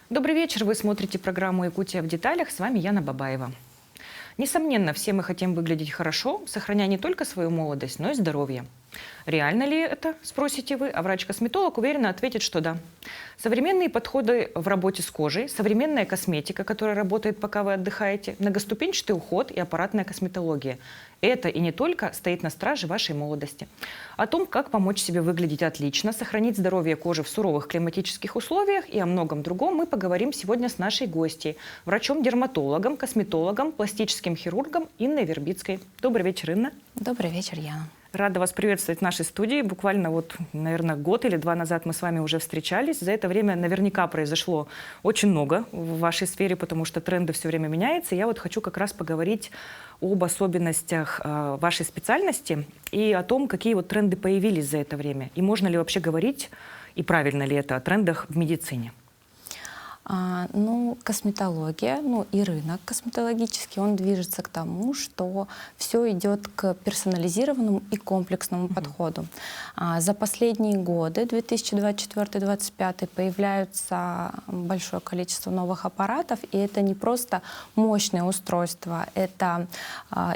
Добрый вечер, вы смотрите программу «Якутия в деталях», с вами Яна Бабаева. Несомненно, все мы хотим выглядеть хорошо, сохраняя не только свою молодость, но и здоровье. Реально ли это, спросите вы, а врач-косметолог уверенно ответит, что да. Современные подходы в работе с кожей, современная косметика, которая работает, пока вы отдыхаете, многоступенчатый уход и аппаратная косметология. Это и не только стоит на страже вашей молодости. О том, как помочь себе выглядеть отлично, сохранить здоровье кожи в суровых климатических условиях и о многом другом мы поговорим сегодня с нашей гостьей, врачом-дерматологом, косметологом, пластическим хирургом Инной Вербицкой. Добрый вечер, Инна. Добрый вечер, Яна. Рада вас приветствовать в нашей студии. Буквально наверное, год или два назад мы с вами уже встречались. За это время наверняка произошло очень много в вашей сфере, потому что тренды все время меняются. Я хочу как раз поговорить об особенностях вашей специальности и о том, какие тренды появились за это время. И можно ли вообще говорить, и правильно ли это, о трендах в медицине? Косметология, и рынок косметологический, он движется к тому, что все идет к персонализированному и комплексному подходу. За последние годы, 2024-2025, появляются большое количество новых аппаратов, и это не просто мощные устройства, это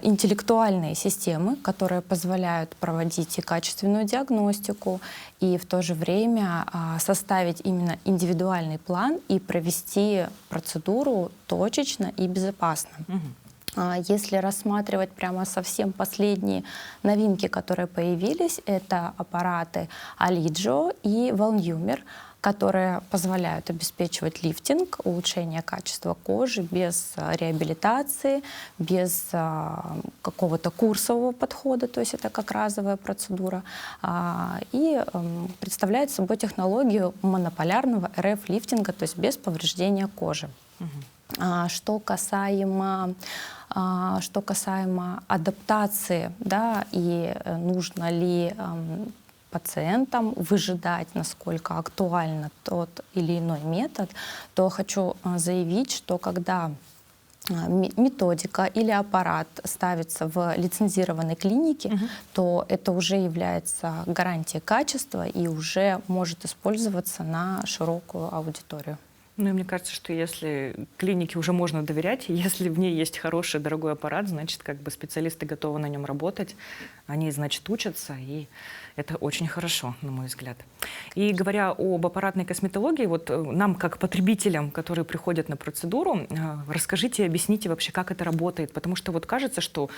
интеллектуальные системы, которые позволяют проводить и качественную диагностику, и в то же время составить именно индивидуальный план и провести процедуру точечно и безопасно. Если рассматривать прямо совсем последние новинки, которые появились, это аппараты Allegio и Volnumer, которые позволяют обеспечивать лифтинг, улучшение качества кожи без реабилитации, без какого-то курсового подхода, то есть это как разовая процедура, и представляет собой технологию монополярного РФ-лифтинга, то есть без повреждения кожи. Что касаемо адаптации, и нужно ли пациентам выжидать, насколько актуально тот или иной метод, то хочу заявить, что когда методика или аппарат ставится в лицензированной клинике, то это уже является гарантией качества и уже может использоваться на широкую аудиторию. И мне кажется, что если клинике уже можно доверять, если в ней есть хороший, дорогой аппарат, значит, специалисты готовы на нем работать, они, значит, учатся, и это очень хорошо, на мой взгляд. И говоря об аппаратной косметологии, нам, как потребителям, которые приходят на процедуру, расскажите, объясните вообще, как это работает, потому что кажется, что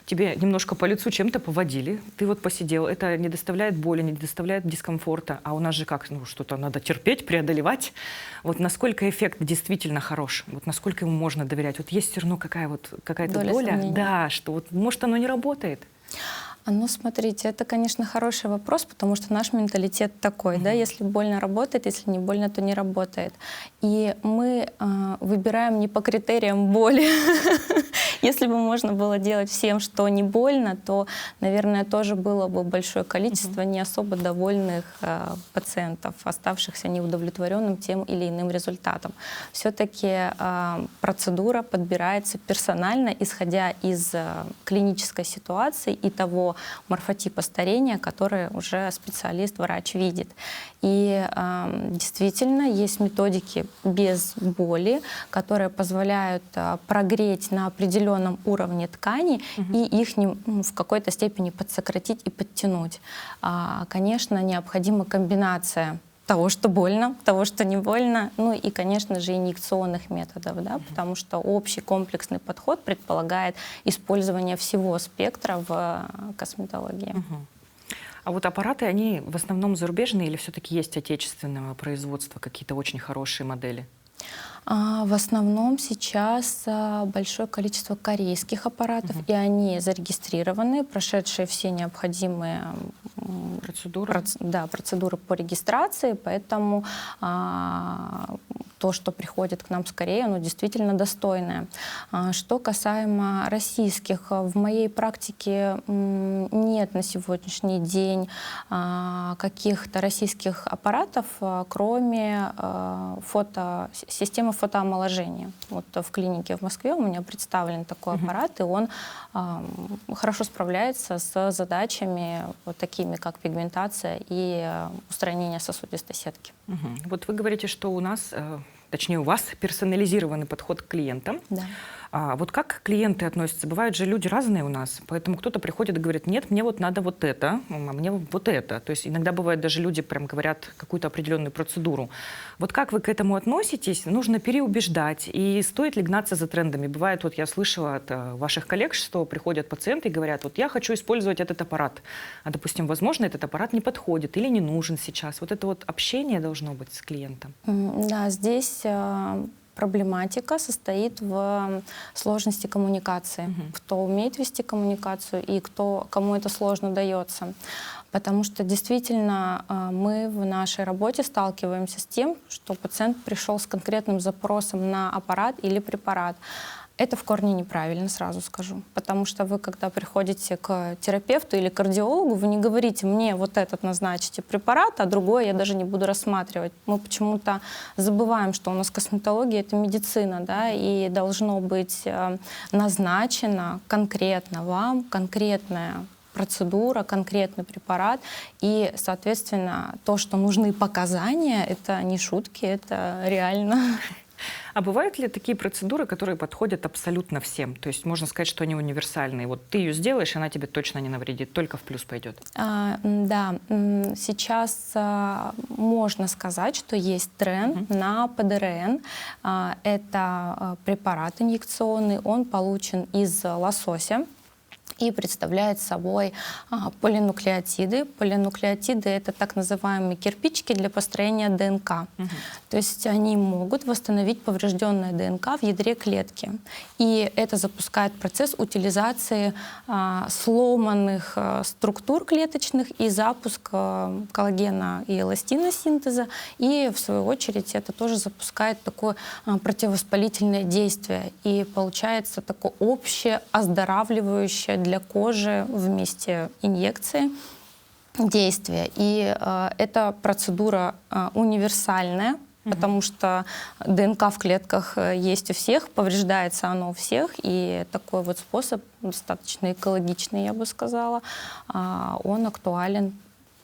тебе немножко по лицу чем-то поводили, ты посидел, это не доставляет боли, не доставляет дискомфорта, а у нас же что-то надо терпеть, преодолевать. Насколько эффект действительно хорош, насколько ему можно доверять, есть все равно какая-то доля, да, что может оно не работает. Смотрите, это, конечно, хороший вопрос, потому что наш менталитет такой, если больно работает, если не больно, то не работает. И мы выбираем не по критериям боли. Если бы можно было делать всем, что не больно, то, наверное, тоже было бы большое количество не особо довольных пациентов, оставшихся неудовлетворенным тем или иным результатом. Все-таки процедура подбирается персонально, исходя из клинической ситуации и того морфотипа старения, который уже специалист-врач видит. И действительно есть методики без боли, которые позволяют прогреть на определенном уровне ткани и их в какой-то степени подсократить и подтянуть. Конечно, необходима комбинация того, что больно, того, что не больно, и, конечно же, инъекционных методов, потому что общий комплексный подход предполагает использование всего спектра в косметологии. А аппараты, они в основном зарубежные или все-таки есть отечественного производства какие-то очень хорошие модели? В основном сейчас большое количество корейских аппаратов, и они зарегистрированы, прошедшие все необходимые процедуры по регистрации, поэтому то, что приходит к нам с Кореи, оно действительно достойное. Что касаемо российских, в моей практике нет на сегодняшний день каких-то российских аппаратов, кроме системы фотоомоложения. В клинике в Москве у меня представлен такой аппарат, и он хорошо справляется с задачами такими, как пигментация и устранение сосудистой сетки. Вы говорите, что у нас точнее, у вас персонализированный подход к клиентам. Да. Вот как клиенты относятся? Бывают же люди разные у нас, поэтому кто-то приходит и говорит, нет, мне вот надо вот это, а мне вот это. То есть иногда бывает даже люди прям говорят какую-то определенную процедуру. Вот как вы к этому относитесь? Нужно переубеждать? И стоит ли гнаться за трендами? Бывает, вот я слышала от ваших коллег, что приходят пациенты и говорят, вот я хочу использовать этот аппарат, а, допустим, возможно, этот аппарат не подходит или не нужен сейчас. Вот это вот общение должно быть с клиентом. Да, здесь проблематика состоит в сложности коммуникации. Кто умеет вести коммуникацию и кому это сложно дается. Потому что действительно мы в нашей работе сталкиваемся с тем, что пациент пришел с конкретным запросом на аппарат или препарат. Это в корне неправильно, сразу скажу. Потому что вы, когда приходите к терапевту или кардиологу, вы не говорите, мне вот этот назначите препарат, а другой я даже не буду рассматривать. Мы почему-то забываем, что у нас косметология — это медицина, да, и должно быть назначено конкретно вам, конкретная процедура, конкретный препарат. И, соответственно, то, что нужны показания, это не шутки, это реально. А бывают ли такие процедуры, которые подходят абсолютно всем? То есть можно сказать, что они универсальные. Вот ты ее сделаешь, она тебе точно не навредит, только в плюс пойдет. Да, сейчас можно сказать, что есть тренд на ПДРН. Это препарат инъекционный, он получен из лосося и представляет собой полинуклеотиды. Полинуклеотиды — это так называемые кирпичики для построения ДНК. То есть они могут восстановить поврежденное ДНК в ядре клетки. И это запускает процесс утилизации сломанных структур клеточных и запуск коллагена и эластиносинтеза. И, в свою очередь, это тоже запускает такое противовоспалительное действие. И получается такое общее оздоравливающее для кожи вместе инъекции действия. И эта процедура универсальная, потому что ДНК в клетках есть у всех, повреждается оно у всех, и такой вот способ достаточно экологичный, я бы сказала, он актуален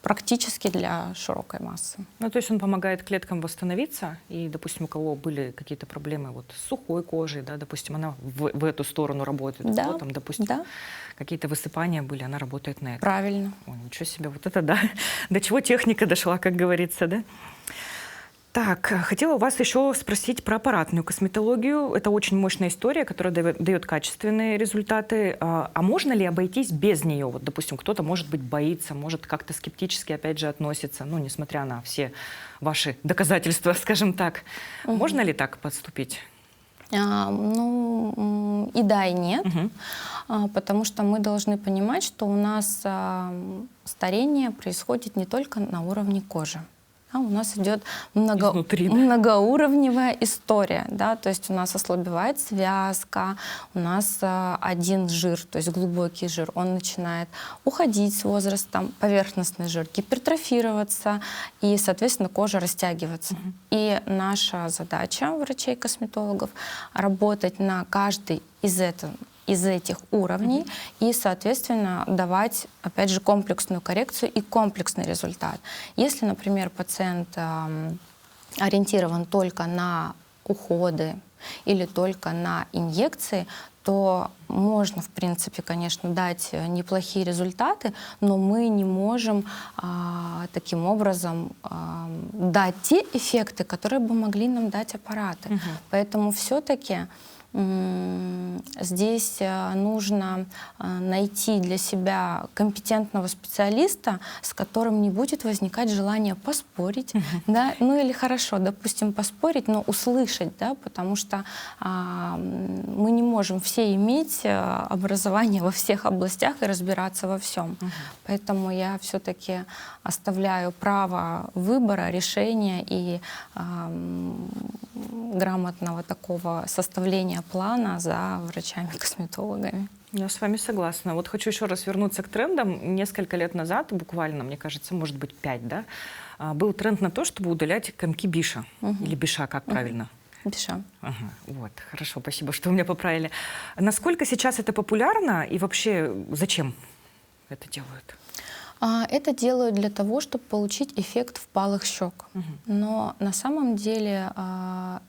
практически для широкой массы. Ну, то есть он помогает клеткам восстановиться, и, допустим, у кого были какие-то проблемы вот с сухой кожей, да, допустим, она в эту сторону работает, Да, вот, там, допустим, да. какие-то высыпания были, она работает на это. Правильно. Ой, ничего себе, вот это да. До чего техника дошла, как говорится, да? Так, хотела у вас еще спросить про аппаратную косметологию. Это очень мощная история, которая дает качественные результаты. А можно ли обойтись без нее? Вот, допустим, кто-то, может быть, боится, может как-то скептически, опять же, относится, ну, несмотря на все ваши доказательства, скажем так. Можно ли так подступить? Ну, и да, и нет, потому что мы должны понимать, что у нас старение происходит не только на уровне кожи. У нас идет многоуровневая история, да, то есть у нас ослабевает связка, у нас один жир, то есть глубокий жир, он начинает уходить с возрастом, поверхностный жир гипертрофироваться, и, соответственно, кожа растягиваться. И наша задача врачей-косметологов работать на каждый из этих уровней и, соответственно, давать, опять же, комплексную коррекцию и комплексный результат. Если, например, пациент ориентирован только на уходы или только на инъекции, то можно, в принципе, конечно, дать неплохие результаты, но мы не можем таким образом дать те эффекты, которые бы могли нам дать аппараты. Поэтому все-таки здесь нужно найти для себя компетентного специалиста, с которым не будет возникать желание поспорить, да? Ну или хорошо, допустим, поспорить, но услышать, да? Потому что мы не можем все иметь образование во всех областях и разбираться во всем. Поэтому я все-таки оставляю право выбора, решения и грамотного такого составления плана за врачами-косметологами. Я с вами согласна. Вот хочу еще раз вернуться к трендам. Несколько лет назад, буквально, мне кажется, может быть, 5, да, был тренд на то, чтобы удалять комки биша. Или биша, как правильно? Биша. Ага, вот, хорошо, спасибо, что вы меня поправили. Насколько сейчас это популярно и вообще зачем это делают? Это делают для того, чтобы получить эффект впалых щек. Но на самом деле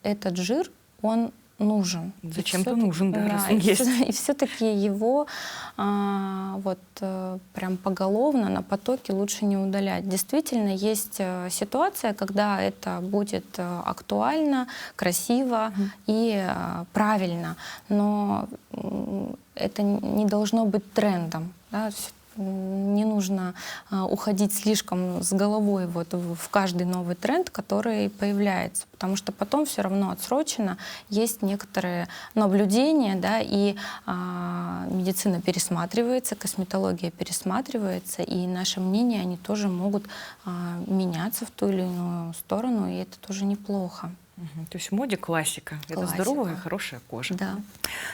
этот жир, он нужен. Зачем-то нужен, да, раз он есть. И все-таки его прям поголовно на потоке лучше не удалять. Действительно, есть ситуация, когда это будет актуально, красиво и правильно, но это не должно быть трендом. Да? Не нужно уходить слишком с головой в каждый новый тренд, который появляется, потому что потом все равно отсрочено, есть некоторые наблюдения, да, и медицина пересматривается, косметология пересматривается, и наши мнения, они тоже могут меняться в ту или иную сторону, и это тоже неплохо. То есть в моде классика. Это здоровая, хорошая кожа. Да.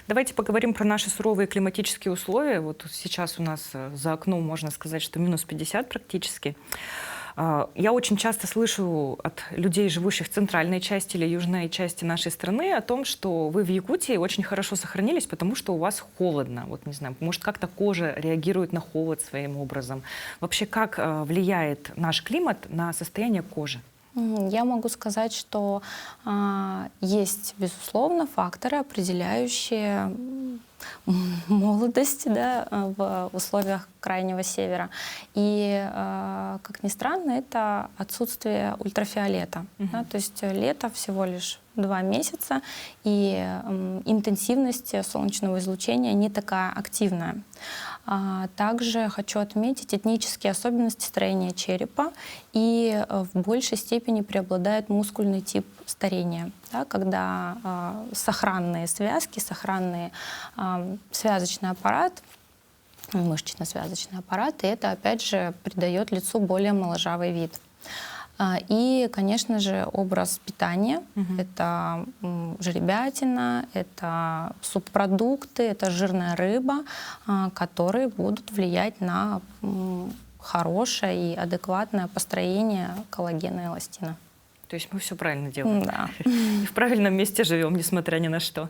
Давайте поговорим про наши суровые климатические условия. Вот сейчас у нас за окном, можно сказать, что минус 50 практически. Я очень часто слышу от людей, живущих в центральной части или южной части нашей страны, о том, что вы в Якутии очень хорошо сохранились, потому что у вас холодно. Вот не знаю, может, как-то кожа реагирует на холод своим образом. Вообще, как влияет наш климат на состояние кожи? Я могу сказать, что есть, безусловно, факторы, определяющие молодость, да, в условиях Крайнего Севера. И, как ни странно, это отсутствие ультрафиолета. Да, то есть лето всего лишь 2 месяца, и интенсивность солнечного излучения не такая активная. Также хочу отметить этнические особенности строения черепа, и в большей степени преобладает мускульный тип старения, да, когда сохранные связки, сохранный связочный аппарат, мышечно-связочный аппарат, и это, опять же, придает лицу более моложавый вид. И, конечно же, образ питания. Это жеребятина, это субпродукты, это жирная рыба, которые будут влиять на хорошее и адекватное построение коллагена и эластина. То есть мы все правильно делаем. Да. И в правильном месте живем, несмотря ни на что.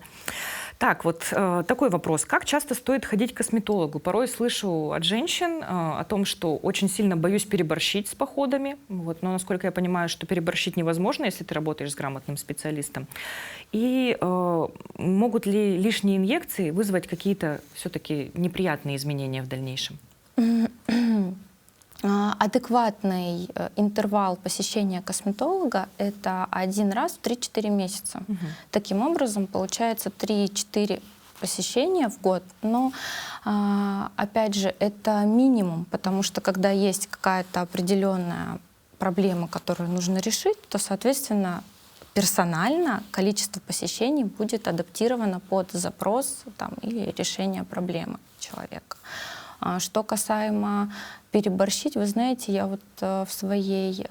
Так, вот такой вопрос. Как часто стоит ходить к косметологу? Порой слышу от женщин о том, что очень сильно боюсь переборщить с походами. Вот, но, насколько я понимаю, что переборщить невозможно, если ты работаешь с грамотным специалистом. И могут ли лишние инъекции вызвать какие-то все-таки неприятные изменения в дальнейшем? Адекватный интервал посещения косметолога — это 1 раз в 3-4 месяца. Таким образом, получается 3-4 посещения в год. Но, опять же, это минимум, потому что когда есть какая-то определенная проблема, которую нужно решить, то, соответственно, персонально количество посещений будет адаптировано под запрос там, или решение проблемы человека. Что касаемо переборщить, вы знаете, я вот в своей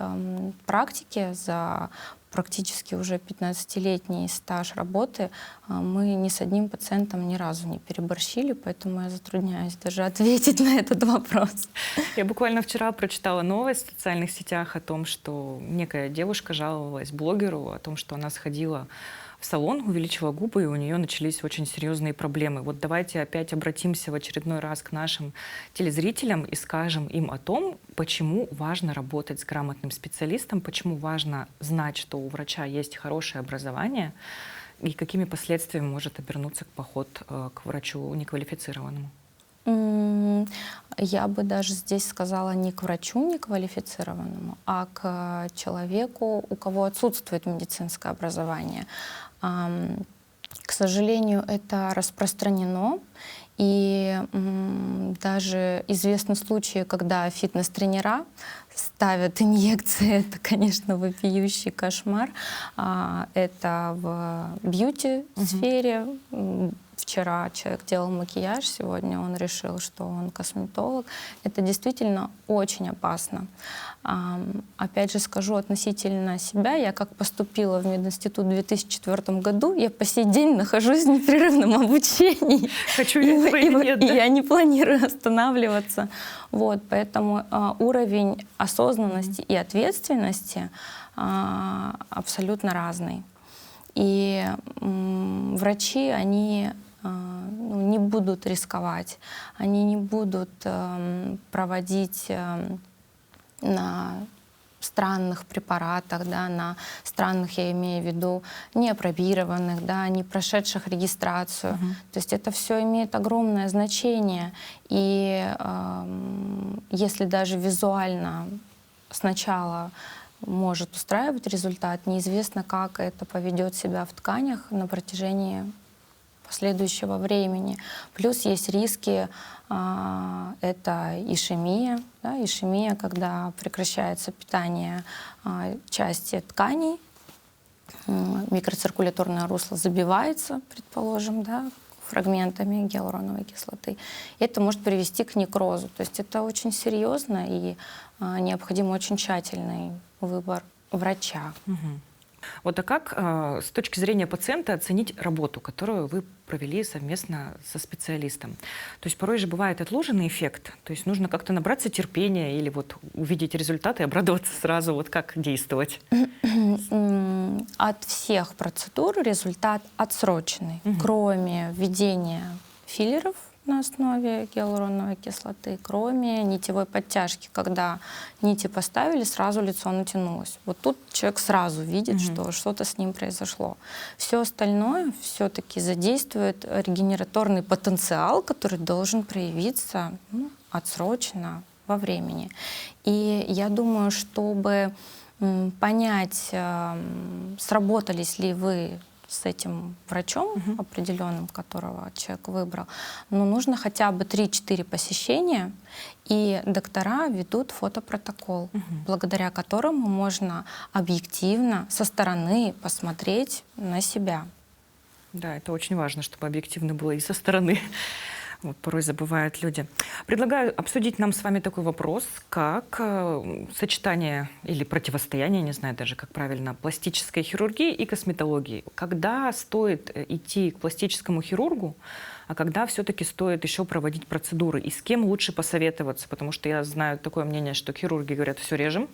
практике за практически уже 15-летний стаж работы мы ни с одним пациентом ни разу не переборщили, поэтому я затрудняюсь даже ответить на этот вопрос. Я буквально вчера прочитала новость в социальных сетях о том, что некая девушка жаловалась блогеру о том, что она сходила в салон, увеличила губы, и у нее начались очень серьезные проблемы. Вот давайте опять обратимся в очередной раз к нашим телезрителям и скажем им о том, почему важно работать с грамотным специалистом, почему важно знать, что у врача есть хорошее образование, и какими последствиями может обернуться поход к врачу неквалифицированному. Я бы даже здесь сказала не к врачу неквалифицированному, а к человеку, у кого отсутствует медицинское образование. К сожалению, это распространено, и даже известны случаи, когда фитнес-тренера ставят инъекции. Это, конечно, вопиющий кошмар. Это в бьюти-сфере. Вчера человек делал макияж, сегодня он решил, что он косметолог. Это действительно очень опасно. Опять же скажу относительно себя. Я как поступила в мединститут в 2004 году, я по сей день нахожусь в непрерывном обучении. Хочу я этого или нет, да? И я не планирую останавливаться. Вот, поэтому уровень осознанности и ответственности абсолютно разный. И врачи, они не будут рисковать, они не будут проводить на странных препаратах, да, на странных, я имею в виду, не апробированных, да, не прошедших регистрацию. То есть это все имеет огромное значение. И если даже визуально сначала может устраивать результат, неизвестно, как это поведет себя в тканях на протяжении последующего времени. Плюс есть риски, это ишемия. Да, ишемия, когда прекращается питание части тканей, микроциркуляторное русло забивается, предположим, да, фрагментами гиалуроновой кислоты. Это может привести к некрозу. То есть это очень серьезно и необходим очень тщательный выбор врача. Вот а как с точки зрения пациента оценить работу, которую вы провели совместно со специалистом? То есть порой же бывает отложенный эффект, то есть нужно как-то набраться терпения или вот увидеть результаты и обрадоваться сразу, вот как действовать? От всех процедур результат отсроченный, кроме введения филлеров на основе гиалуроновой кислоты, кроме нитевой подтяжки, когда нити поставили, сразу лицо натянулось. Вот тут человек сразу видит, что что-то с ним произошло. Все остальное все-таки задействует регенераторный потенциал, который должен проявиться отсроченно во времени. И я думаю, чтобы понять, сработались ли вы с этим врачом определенным, которого человек выбрал, нужно хотя бы 3-4 посещения, и доктора ведут фотопротокол, благодаря которому можно объективно со стороны посмотреть на себя. Да, это очень важно, чтобы объективно было и со стороны. Вот, порой забывают люди. Предлагаю обсудить нам с вами такой вопрос, как сочетание или противостояние, не знаю даже, как правильно, пластической хирургии и косметологии. Когда стоит идти к пластическому хирургу, а когда все-таки стоит еще проводить процедуры? И с кем лучше посоветоваться? Потому что я знаю такое мнение, что хирурги говорят, все режем.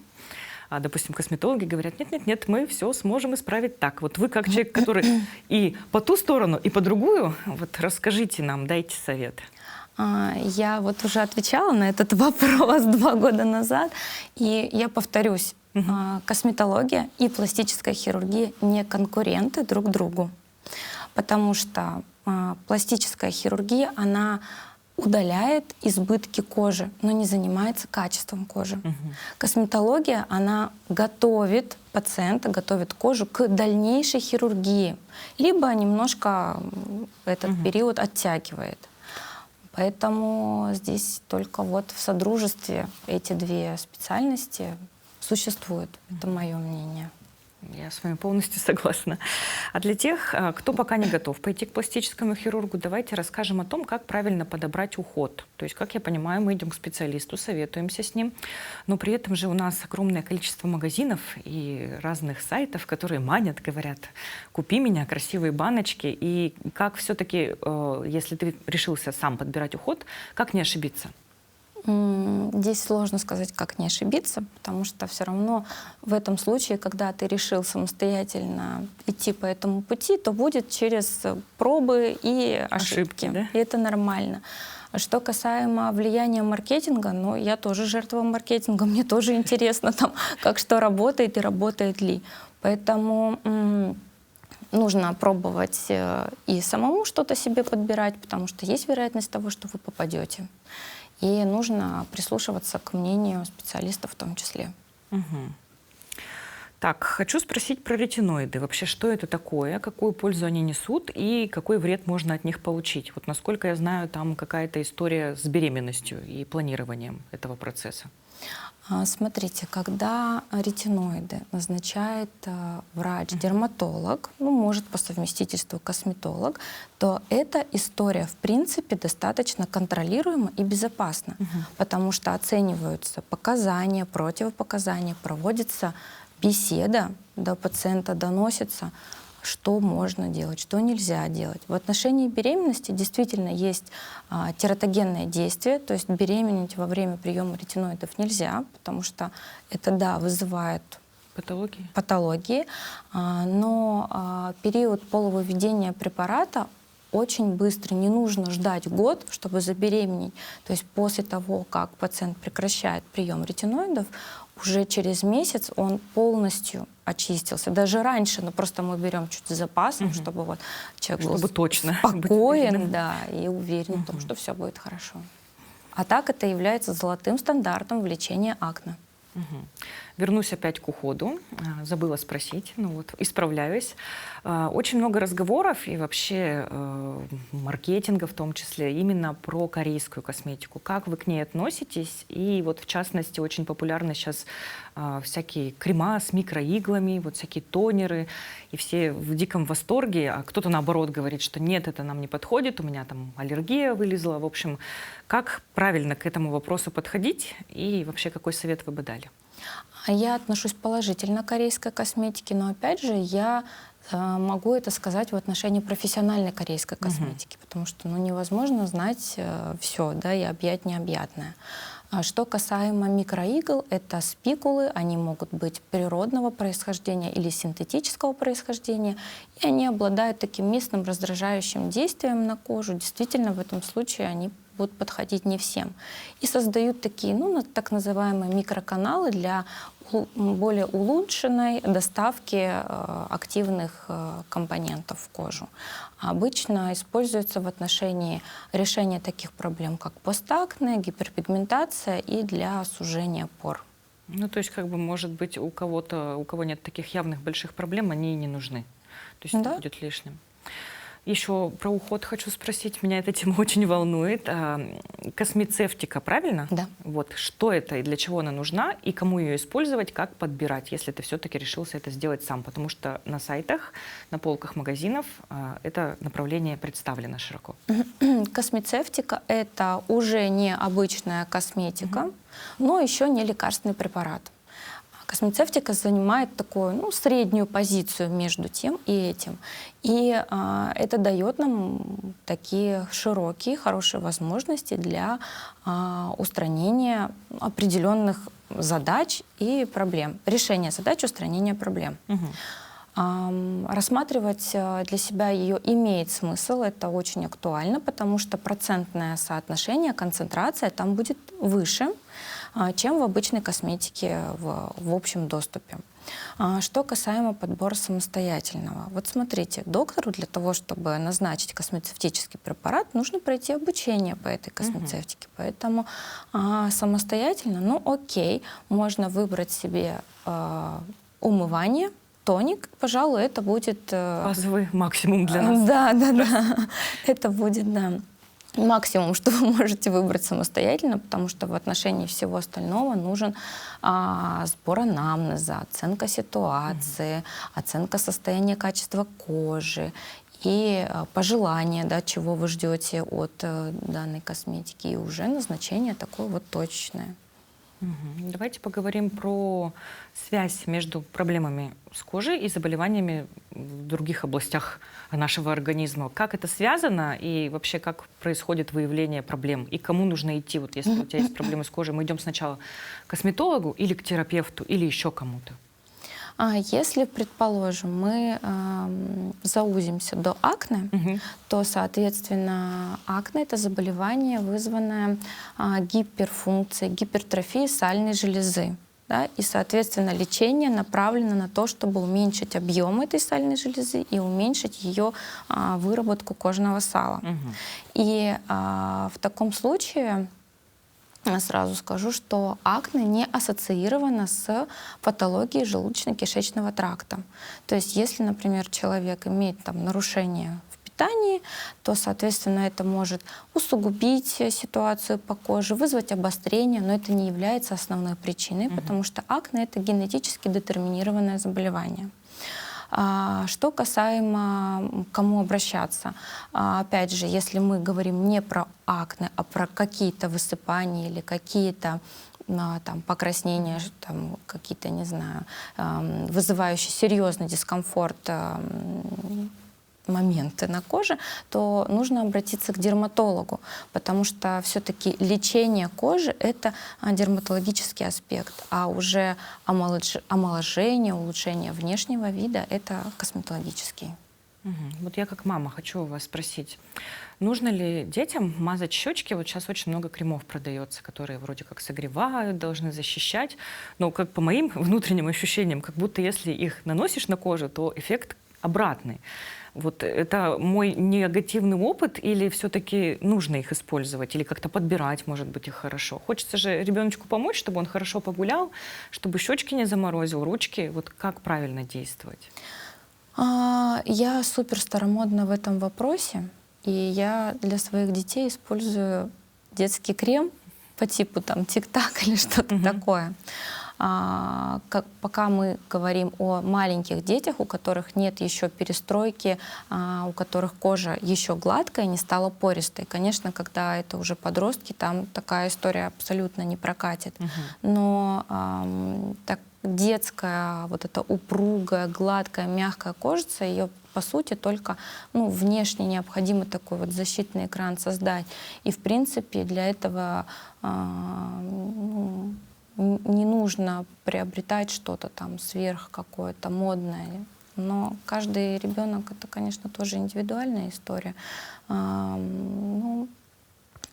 А, допустим, косметологи говорят, нет, мы все сможем исправить так. Вот вы как человек, который и по ту сторону, и по другую, вот расскажите нам, дайте совет. Я вот уже отвечала на этот вопрос 2 года назад, и я повторюсь, косметология и пластическая хирургия не конкуренты друг другу, потому что пластическая хирургия, она удаляет избытки кожи, но не занимается качеством кожи. Косметология, она готовит пациента, готовит кожу к дальнейшей хирургии, либо немножко этот период оттягивает. Поэтому здесь только вот в содружестве эти 2 специальности существуют. Это мое мнение. Я с вами полностью согласна. А для тех, кто пока не готов пойти к пластическому хирургу, давайте расскажем о том, как правильно подобрать уход. То есть, как я понимаю, мы идем к специалисту, советуемся с ним, но при этом же у нас огромное количество магазинов и разных сайтов, которые манят, говорят, купи меня, красивые баночки. И как все-таки, если ты решился сам подбирать уход, как не ошибиться? Здесь сложно сказать, как не ошибиться, потому что все равно в этом случае, когда ты решил самостоятельно идти по этому пути, то будет через пробы и ошибки. Да? И это нормально. А что касаемо влияния маркетинга, я тоже жертва маркетинга, мне тоже интересно, как что работает и работает ли. Поэтому нужно пробовать и самому что-то себе подбирать, потому что есть вероятность того, что вы попадете. И нужно прислушиваться к мнению специалистов в том числе. Так, хочу спросить про ретиноиды. Вообще, что это такое, какую пользу они несут и какой вред можно от них получить? Вот насколько я знаю, там какая-то история с беременностью и планированием этого процесса. Смотрите, когда ретиноиды назначает врач-дерматолог, может по совместительству косметолог, то эта история в принципе достаточно контролируема и безопасна, потому что оцениваются показания, противопоказания, проводится беседа, до пациента доносится, что можно делать, что нельзя делать. В отношении беременности действительно есть тератогенное действие, то есть беременеть во время приема ретиноидов нельзя, потому что это, вызывает патологии, но период полувыведения препарата очень быстрый, не нужно ждать год, чтобы забеременеть. То есть после того, как пациент прекращает прием ретиноидов, уже через месяц он полностью очистился. Даже раньше, но просто мы берем чуть с запасом, чтобы вот человек был Чтобы точно быть спокоен, уверенным. да, и уверен в том, что все будет хорошо. А так это является золотым стандартом в лечении акне. Мгм. Вернусь опять к уходу. Забыла спросить, ну вот, исправляюсь. Очень много разговоров и вообще маркетинга в том числе именно про корейскую косметику. Как вы к ней относитесь? И вот в частности очень популярны сейчас всякие крема с микроиглами, вот всякие тонеры, и все в диком восторге, а кто-то наоборот говорит, что нет, это нам не подходит, у меня там аллергия вылезла. В общем, как правильно к этому вопросу подходить и вообще какой совет вы бы дали? Я отношусь положительно к корейской косметике, но опять же я могу это сказать в отношении профессиональной корейской косметики, потому что невозможно знать все, да, и объять необъятное. Что касаемо микроигл, это спикулы, они могут быть природного происхождения или синтетического происхождения, и они обладают таким местным раздражающим действием на кожу. Действительно, в этом случае они будут подходить не всем. И создают такие, так называемые микроканалы для более улучшенной доставки активных компонентов в кожу. Обычно используется в отношении решения таких проблем, как постакне, гиперпигментация и для сужения пор. Ну, то есть, как бы, может быть, у кого-то, у кого нет таких явных больших проблем, они и не нужны. То есть Да. это будет лишним. Еще про уход хочу спросить. Меня эта тема очень волнует. Космецевтика, правильно? Да. Вот что это и для чего она нужна, и кому ее использовать, как подбирать, если ты все-таки решился это сделать сам. Потому что на сайтах, на полках магазинов это направление представлено широко. Космецевтика — это уже не обычная косметика, но еще не лекарственный препарат. Космецевтика занимает такую среднюю позицию между тем и этим. И это дает нам такие широкие, хорошие возможности для устранения определенных задач и проблем, решения задач, устранения проблем. Рассматривать для себя ее имеет смысл, это очень актуально, потому что процентное соотношение, концентрация там будет выше, чем в обычной косметике в общем доступе. Что касаемо подбора самостоятельного. Вот смотрите, доктору для того, чтобы назначить космецевтический препарат, нужно пройти обучение по этой космецевтике. Поэтому самостоятельно, окей, можно выбрать себе умывание, тоник, пожалуй, это будет... Базовый максимум для нас. Да. Это будет, максимум, что вы можете выбрать самостоятельно, потому что в отношении всего остального нужен сбор анамнеза, оценка ситуации, оценка состояния качества кожи и пожелания, чего вы ждете от данной косметики, и уже назначение такое вот точное. Давайте поговорим про связь между проблемами с кожей и заболеваниями в других областях нашего организма. Как это связано и вообще как происходит выявление проблем? И кому нужно идти? Вот если у тебя есть проблемы с кожей, мы идем сначала к косметологу или к терапевту, или еще кому-то? Если, предположим, мы заузимся до акне, то, соответственно, акне — это заболевание, вызванное гиперфункцией, гипертрофией сальной железы. Да? И, соответственно, лечение направлено на то, чтобы уменьшить объем этой сальной железы и уменьшить ее выработку кожного сала. И в таком случае... Сразу скажу, что акне не ассоциировано с патологией желудочно-кишечного тракта. То есть если, например, человек имеет нарушение в питании, то, соответственно, это может усугубить ситуацию по коже, вызвать обострение, но это не является основной причиной, потому что акне — это генетически детерминированное заболевание. Что касаемо кому обращаться, опять же, если мы говорим не про акне, а про какие-то высыпания или какие-то покраснения, какие-то, не знаю, вызывающие серьезный дискомфорт моменты на коже, то нужно обратиться к дерматологу, потому что все-таки лечение кожи — это дерматологический аспект, а уже омоложение, улучшение внешнего вида — это косметологический. Вот я как мама хочу у вас спросить, нужно ли детям мазать щечки? Вот сейчас очень много кремов продается, которые вроде как согревают, должны защищать. Но как по моим внутренним ощущениям, как будто если их наносишь на кожу, то эффект обратный. Вот это мой негативный опыт или все-таки нужно их использовать или как-то подбирать, может быть, их хорошо? Хочется же ребеночку помочь, чтобы он хорошо погулял, чтобы щечки не заморозил, ручки. Вот как правильно действовать? Я супер старомодна в этом вопросе, и я для своих детей использую детский крем по типу там тик-так или что-то такое. Пока мы говорим о маленьких детях, у которых нет еще перестройки, у которых кожа еще гладкая, не стала пористой. Конечно, когда это уже подростки, там такая история абсолютно не прокатит. Но так детская, вот эта упругая, гладкая, мягкая кожица, ее по сути только внешне необходимо такой вот защитный экран создать. И в принципе для этого не нужно приобретать что-то там сверх какое-то модное. Но каждый ребенок это, конечно, тоже индивидуальная история.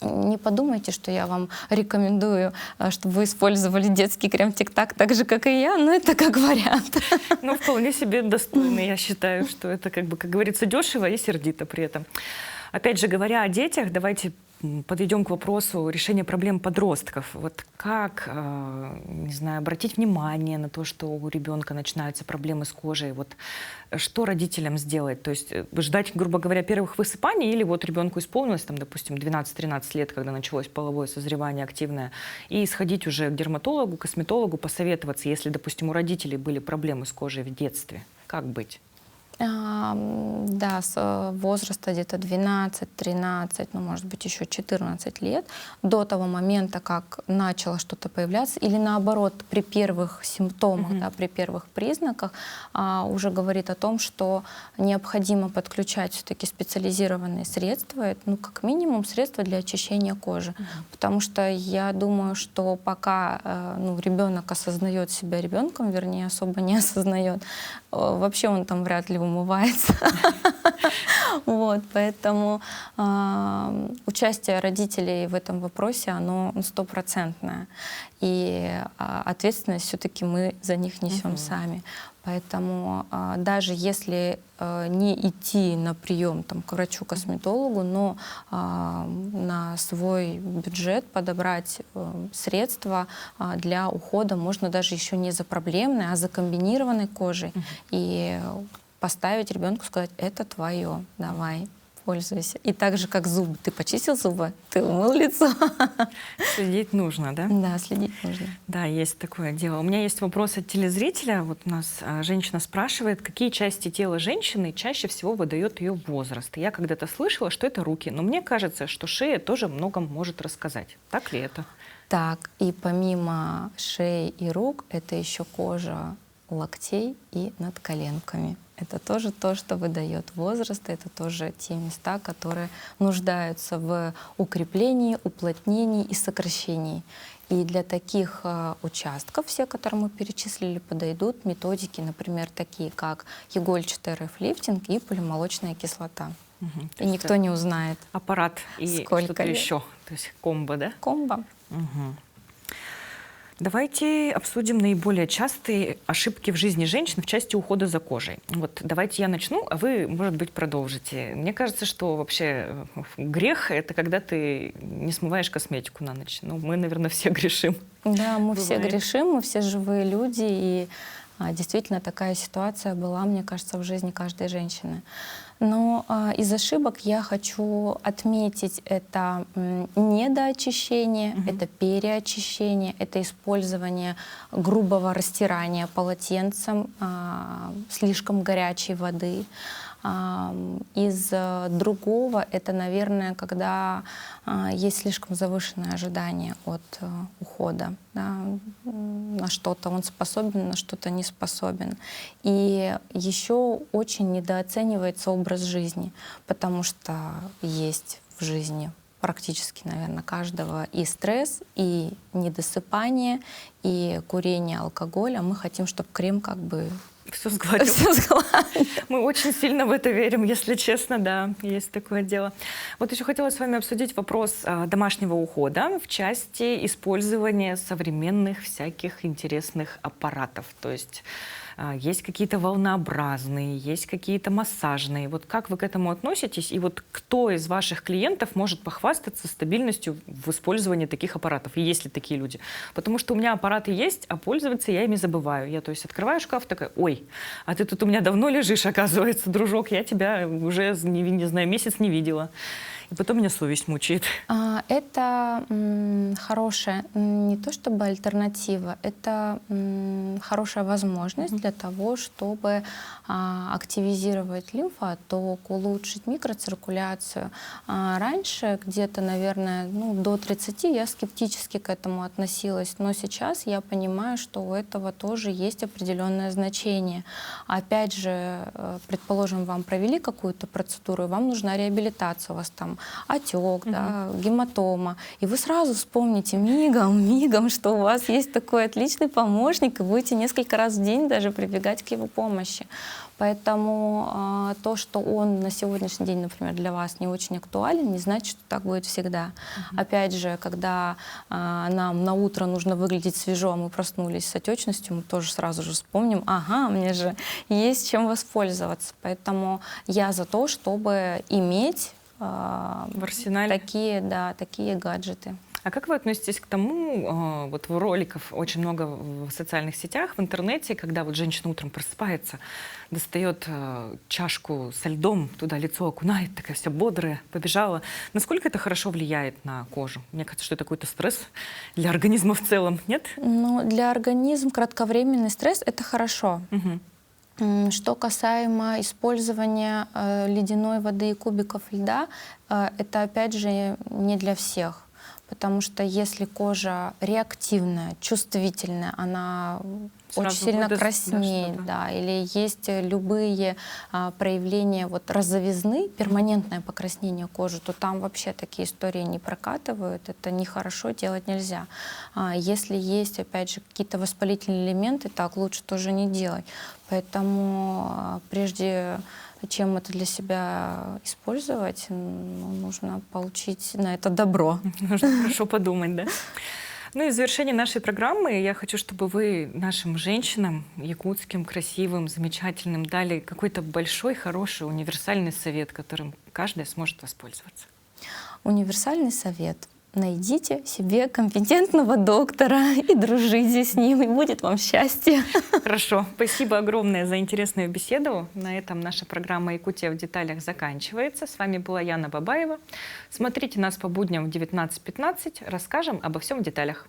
Не подумайте, что я вам рекомендую, чтобы вы использовали детский крем Тик-Так так же, как и я, но это как вариант. Ну, вполне себе достойный. Я считаю, что это, как говорится, дешево и сердито при этом. Опять же, говоря о детях, давайте подойдем к вопросу решения проблем подростков. Вот как, не знаю, обратить внимание на то, что у ребенка начинаются проблемы с кожей? Вот что родителям сделать? То есть ждать, грубо говоря, первых высыпаний или вот ребенку исполнилось, там, допустим, 12-13 лет, когда началось половое созревание активное, и сходить уже к дерматологу, косметологу, посоветоваться, если, допустим, у родителей были проблемы с кожей в детстве? Как быть? Да, с возраста где-то 12-13, ну, может быть, еще 14 лет, до того момента, как начало что-то появляться, или наоборот, при первых симптомах, да, при первых признаках, уже говорит о том, что необходимо подключать все-таки специализированные средства, ну, как минимум, средства для очищения кожи. Потому что я думаю, что пока ребенок осознает себя ребенком, вернее, особо не осознает, вообще он там вряд ли умывается. Вот, поэтому участие родителей в этом вопросе, оно стопроцентное. И ответственность все-таки мы за них несем сами. Поэтому даже если не идти на прием там, к врачу-косметологу, но на свой бюджет подобрать средства для ухода можно даже еще не за проблемной, а за комбинированной кожей. И поставить ребенку, сказать, это твое, давай, пользуйся. И так же, как зубы. Ты почистил зубы, ты умыл лицо. Следить нужно, да? Да, следить нужно. Да, есть такое дело. У меня есть вопрос от телезрителя. Вот у нас женщина спрашивает, какие части тела женщины чаще всего выдает ее возраст. Я когда-то слышала, что это руки, но мне кажется, что шея тоже многом может рассказать. Так ли это? Так, и помимо шеи и рук, это еще кожа локтей и над коленками. Это тоже то, что выдает возраст, это тоже те места, которые нуждаются в укреплении, уплотнении и сокращении. И для таких участков, все, которые мы перечислили, подойдут методики, например, такие как игольчатый РФ-лифтинг и полимолочная кислота. И никто не узнает, аппарат и что-то еще, то есть комбо, да? Комбо. Давайте обсудим наиболее частые ошибки в жизни женщин в части ухода за кожей. Вот давайте я начну, а вы, может быть, продолжите. Мне кажется, что вообще грех — это когда ты не смываешь косметику на ночь. Ну, мы, наверное, все грешим. Да, мы Бывает. все грешим, мы все живые люди, и действительно такая ситуация была, мне кажется, в жизни каждой женщины. Но из ошибок я хочу отметить это недоочищение, это переочищение, это использование грубого растирания полотенцем слишком горячей воды. Из другого это, наверное, когда есть слишком завышенное ожидание от ухода. Да, на что-то он способен, на что-то не способен. И еще очень недооценивается образ жизни, потому что есть в жизни практически, наверное, каждого и стресс, и недосыпание, и курение, алкоголь, а мы хотим, чтобы крем как бы Все сгладил. Все сгладил. Мы очень сильно в это верим, если честно, да, есть такое дело. Вот еще хотела с вами обсудить вопрос домашнего ухода в части использования современных всяких интересных аппаратов. То есть есть какие-то волнообразные, есть какие-то массажные. Вот как вы к этому относитесь? И вот кто из ваших клиентов может похвастаться стабильностью в использовании таких аппаратов? И есть ли такие люди? Потому что у меня аппараты есть, а пользоваться я ими забываю. Я, то есть, открываю шкаф, такая, ой, а ты тут у меня давно лежишь, оказывается, дружок, я тебя уже, не знаю, месяц не видела. И потом меня совесть мучает. Это хорошая, не то чтобы альтернатива, это хорошая возможность для того, чтобы активизировать лимфоотток, улучшить микроциркуляцию. Раньше, где-то, наверное, до 30 я скептически к этому относилась, но сейчас я понимаю, что у этого тоже есть определенное значение. Опять же, предположим, вам провели какую-то процедуру, и вам нужна реабилитация, у вас там отек, да, гематома, и вы сразу вспомните мигом, что у вас есть такой отличный помощник, и будете несколько раз в день даже прибегать к его помощи. Поэтому то, что он на сегодняшний день, например, для вас не очень актуален, не значит, что так будет всегда. Опять же, когда нам на утро нужно выглядеть свежо, а мы проснулись с отечностью, мы тоже сразу же вспомним, ага, мне же есть чем воспользоваться. Поэтому я за то, чтобы иметь в арсенале такие гаджеты. А как вы относитесь к тому, вот роликов очень много в социальных сетях, в интернете, когда вот женщина утром просыпается, достает чашку со льдом, туда лицо окунает, такая вся бодрая, побежала. Насколько это хорошо влияет на кожу? Мне кажется, что это какой-то стресс для организма в целом, нет? Ну, для организма кратковременный стресс — это хорошо. Что касаемо использования ледяной воды и кубиков льда, это опять же не для всех. Потому что если кожа реактивная, чувствительная, она сразу очень сильно выдаст, краснеет, да, или есть любые проявления розовизны, перманентное покраснение кожи, то там вообще такие истории не прокатывают, это нехорошо, делать нельзя. Если есть, опять же, какие-то воспалительные элементы, так лучше тоже не делать. Поэтому прежде чем это для себя использовать, нужно получить на это добро. Нужно хорошо подумать, да? Ну и в завершении нашей программы я хочу, чтобы вы нашим женщинам, якутским, красивым, замечательным, дали какой-то большой, хороший, универсальный совет, которым каждая сможет воспользоваться. Универсальный совет. Найдите себе компетентного доктора и дружите с ним, и будет вам счастье. Хорошо. Спасибо огромное за интересную беседу. На этом наша программа «Якутия в деталях» заканчивается. С вами была Яна Бабаева. Смотрите нас по будням в 19:15. Расскажем обо всем в деталях.